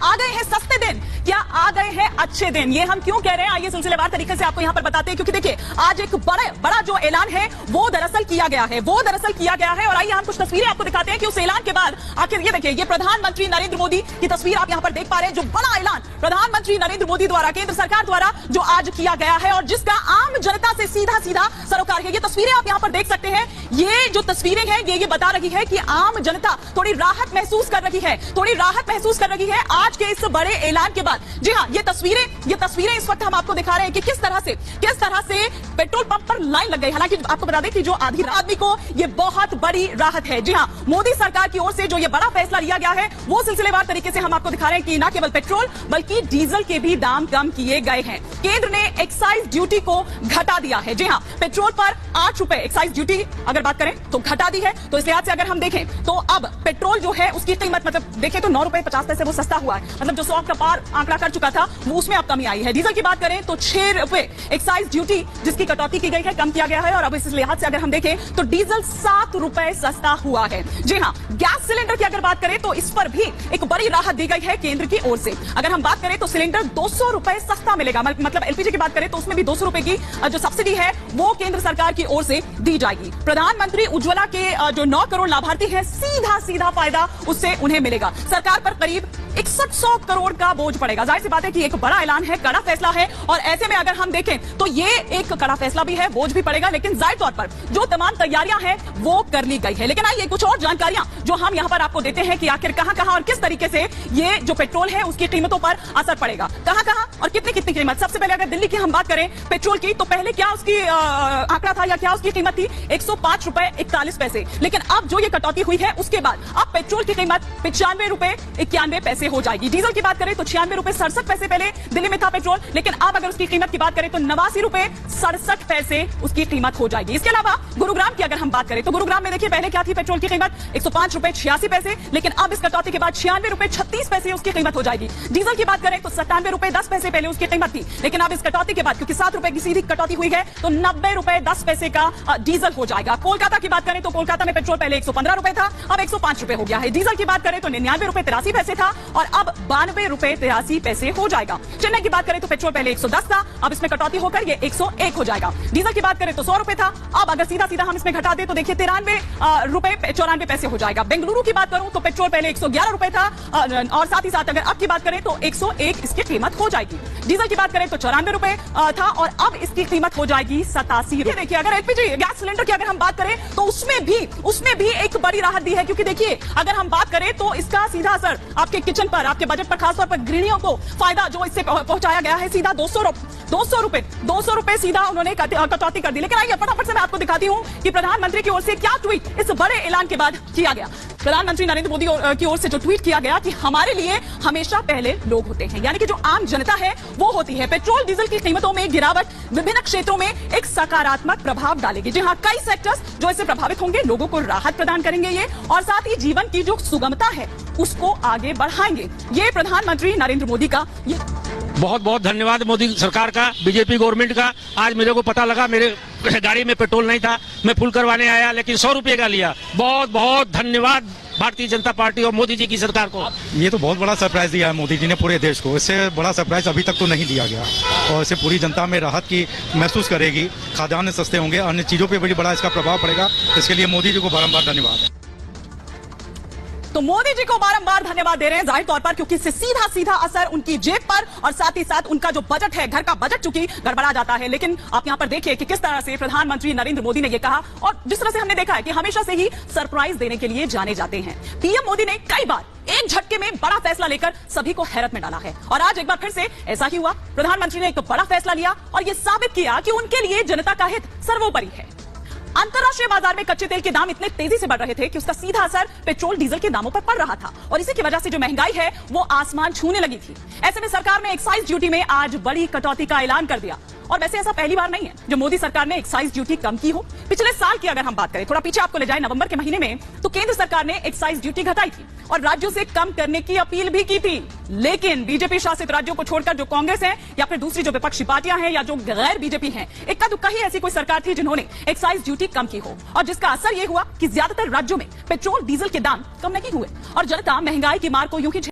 आ गए हैं सस्ते दिन, क्या आ गए हैं अच्छे दिन? ये हम क्यों कह रहे हैं, आइए सिलसिलेवार तरीके से आपको यहां पर बताते हैं। क्योंकि देखिए आज एक बड़ा जो ऐलान है वो दरअसल किया गया है और आइए हम कुछ तस्वीरें आपको दिखाते हैं कि उस ऐलान के बाद आखिर ये देखिए, ये प्रधानमंत्री नरेंद्र मोदी की तस्वीर आप यहां पर देख पा रहे हैं। जो बड़ा ऐलान प्रधानमंत्री नरेंद्र मोदी द्वारा, केंद्र सरकार द्वारा जो आज किया गया है और जिसका आम जनता से सीधा सरोकार है। ये तस्वीरें आप यहां पर देख सकते हैं। ये जो तस्वीरें हैं ये बता रही है कि आम जनता थोड़ी राहत महसूस कर रही है आज के इस बड़े ऐलान के बाद। जी हां, ये तस्वीरें इस वक्त हम आपको दिखा रहे हैं कि किस तरह से पेट्रोल पंप पर लाइन लग गई। हालांकि आपको बता दें कि जो आधी आदमी को ये बहुत बड़ी राहत है। जी हां, मोदी सरकार की ओर से जो ये बड़ा फैसला लिया गया है वो सिलसिलेवार तरीके से हम आपको दिखा रहे हैं कि न केवल पेट्रोल बल्कि डीजल के भी दाम कम किए गए हैं। केंद्र ने एक्साइज ड्यूटी को घटा दिया है। जी हां, पेट्रोल पर 8 रुपए एक्साइज ड्यूटी अगर बात करें तो घटा दी है। तो इस लिहाज से अगर हम देखें तो अब पेट्रोल जो है उसकी कीमत मतलब देखें तो 9 रुपए 50 पैसे वो सस्ता हुआ है। मतलब जो 100 का पार आंकड़ा कर चुका था वो उसमें अब कमी आई है। डीजल की बात करें तो 6 रुपए एक्साइज ड्यूटी जिसकी कटौती की गई है, कम किया गया है। और अब इस लिहाज से अगर हम देखें तो डीजल 7 रुपए सस्ता हुआ है। जी हां, गैस सिलेंडर की अगर बात करें तो इस पर भी एक बड़ी राहत दी गई है केंद्र की ओर से। अगर हम बात करें तो सिलेंडर 200 रुपए सस्ता मिलेगा। मतलब एलपीजी की बात करें तो उसमें भी 200 रुपए की जो सब्सिडी है वो केंद्र सरकार की ओर से दी जाएगी। प्रधानमंत्री उज्ज्वला के जो 9 करोड़ लाभार्थी हैं सीधा फायदा उससे उन्हें मिलेगा। सरकार पर करीब 6100 करोड़ का बोझ पड़ेगा। जाहिर सी बात है कि एक बड़ा ऐलान है, कड़ा फैसला है और ऐसे में अगर हम देखें तो ये एक कड़ा फैसला भी है, बोझ भी पड़ेगा। लेकिन जाहिर तौर पर जो तमाम तैयारियां हैं वो कर ली गई है। लेकिन आइए कुछ और जानकारियां जो हम यहां पर आपको देते हैं कि आखिर कहां और किस तरीके से ये जो पेट्रोल है उसकी कीमतों पर असर पड़ेगा, कहां और कितनी कीमत। सबसे पहले अगर दिल्ली की हम बात करें पेट्रोल की तो पहले क्या उसकी आंकड़ा था या क्या उसकी कीमत थी 105 रुपए 41 पैसे। लेकिन अब जो ये कटौती हुई है उसके बाद अब पेट्रोल की कीमत 95 रुपए 91 पैसे हो जाएगी। डीजल की बात करें तो 96 रुपए 67 पैसे पहले दिल्ली में था पेट्रोल, लेकिन अब अगर उसकी कीमत की बात करें तो 89 रुपए 67 पैसे उसकी कीमत हो जाएगी। इसके अलावा गुरुग्राम की अगर हम बात करें तो गुरुग्राम में देखिए पहले क्या थी पेट्रोल की कीमत 105 रुपए 86 पैसे, लेकिन अब इस कटौती के बाद 96 रुपए 36 पैसे उसकी कीमत हो जाएगी। डीजल की बात करें तो 97 रुपए 10 पैसे पहले उसकी कीमत थी, लेकिन अब इस कटौती के बाद क्योंकि 7 रुपए की सीधी कटौती हुई है तो 90 रुपए 10 पैसे का डीजल हो जाएगा। कोलकाता की बात करें तो कोलकाता में पेट्रोल पहले 115 रुपए था, अब 105 रुपए हो गया है। डीजल की बात करें तो 99 रुपए 83 पैसे था और अब 92 रुपए 83 पैसे हो जाएगा। चेन्नई की बात करें तो पेट्रोल पहले 110 था, अब इसमें कटौती होकर ये 101 हो जाएगा। डीजल की बात करें तो 100 रुपए था, अब अगर सीधा हम इसमें घटा दे तो देखिए 93 रुपए 94 पैसे हो जाएगा। बेंगलुरु की बात करूं तो पेट्रोल पहले 111 रुपए था और साथ ही साथ अगर अब की बात करें तो 101 इसकी कीमत हो जाएगी। डीजल की बात करें तो 94 रुपए था और अब इसकी कीमत हो जाएगी 87 रुपए। देखिए अगर एलपीजी गैस सिलेंडर की अगर हम बात करें तो उसमें भी एक बड़ी राहत दी है। क्योंकि देखिए अगर हम बात करें तो इसका सीधा असर आपके किचन पर, आपके बजट पर, खासतौर पर गृहिणियों को फायदा जो इससे पहुंचाया गया है सीधा 200 रुपए सीधा उन्होंने कटौती कर दी। लेकिन आइए फटाफट से मैं आपको दिखाती हूं कि प्रधानमंत्री की ओर से क्या ट्वीट इस बड़े ऐलान के बाद किया गया। प्रधानमंत्री नरेंद्र मोदी की ओर से जो ट्वीट किया गया कि हमारे लिए हमेशा पहले लोग होते हैं, यानी कि जो आम जनता है वो होती है। पेट्रोल डीजल की कीमतों में गिरावट विभिन्न क्षेत्रों में एक सकारात्मक प्रभाव डालेगी। जी हां, कई सेक्टर्स जो इससे प्रभावित होंगे, लोगों को राहत प्रदान करेंगे ये और साथ ही जीवन की जो सुगमता है उसको आगे बढ़ाएंगे। ये प्रधानमंत्री नरेंद्र मोदी का ये बहुत धन्यवाद मोदी सरकार का, बीजेपी गवर्नमेंट का। आज मेरे को पता लगा मेरे गाड़ी में पेट्रोल नहीं था, मैं फुल करवाने आया लेकिन 100 रुपए का लिया। बहुत धन्यवाद भारतीय जनता पार्टी और मोदी जी की सरकार को। ये तो बहुत बड़ा सरप्राइज दिया है मोदी जी ने पूरे देश को। इससे बड़ा सरप्राइज अभी तक तो नहीं दिया गया और इससे पूरी जनता में राहत की महसूस करेगी। खाद्यान्न सस्ते होंगे, अन्य चीजों पे भी बड़ा इसका प्रभाव पड़ेगा। इसके लिए मोदी जी को बारंबार धन्यवाद। तो मोदी जी को बारंबार धन्यवाद दे रहे हैं जाहिर तौर पर, क्योंकि इससे सीधा असर उनकी जेब पर और साथ ही साथ उनका जो बजट है, घर का बजट चूंकि गड़बड़ा जाता है। लेकिन आप यहां पर देखिए कि किस तरह से प्रधानमंत्री नरेंद्र मोदी ने यह कहा और जिस तरह से हमने देखा है कि हमेशा से ही सरप्राइज देने के लिए जाने जाते हैं। पीएम मोदी ने कई बार एक झटके में बड़ा फैसला लेकर सभी को हैरत में डाला है और आज एक बार फिर से ऐसा ही हुआ। प्रधानमंत्री ने एक बड़ा फैसला लिया और यह साबित किया कि उनके लिए जनता का हित सर्वोपरि है। अंतर्राष्ट्रीय बाजार में कच्चे तेल के दाम इतने तेजी से बढ़ रहे थे कि उसका सीधा असर पेट्रोल डीजल के दामों पर पड़ रहा था और इसी की वजह से जो महंगाई है वो आसमान छूने लगी थी। ऐसे में सरकार ने एक्साइज ड्यूटी में आज बड़ी कटौती का ऐलान कर दिया और वैसे ऐसा पहली बार नहीं है जो मोदी सरकार ने एक्साइज ड्यूटी कम की हो। पिछले साल की अगर हम बात करें, थोड़ा पीछे आपको ले जाए, नवंबर के महीने में तो केंद्र सरकार ने एक्साइज ड्यूटी घटाई थी और राज्यों से कम करने की अपील भी की थी। लेकिन बीजेपी शासित राज्यों को छोड़कर जो कांग्रेस है या फिर दूसरी जो विपक्षी पार्टियां हैं या जो गैर बीजेपी हैं, इक्का दुक्का ही ऐसी कोई सरकार थी जिन्होंने एक्साइज ड्यूटी कम की हो और जिसका असर यह हुआ कि ज्यादातर राज्यों में पेट्रोल डीजल के दाम कम नहीं हुए और जनता महंगाई की मार को यूं ही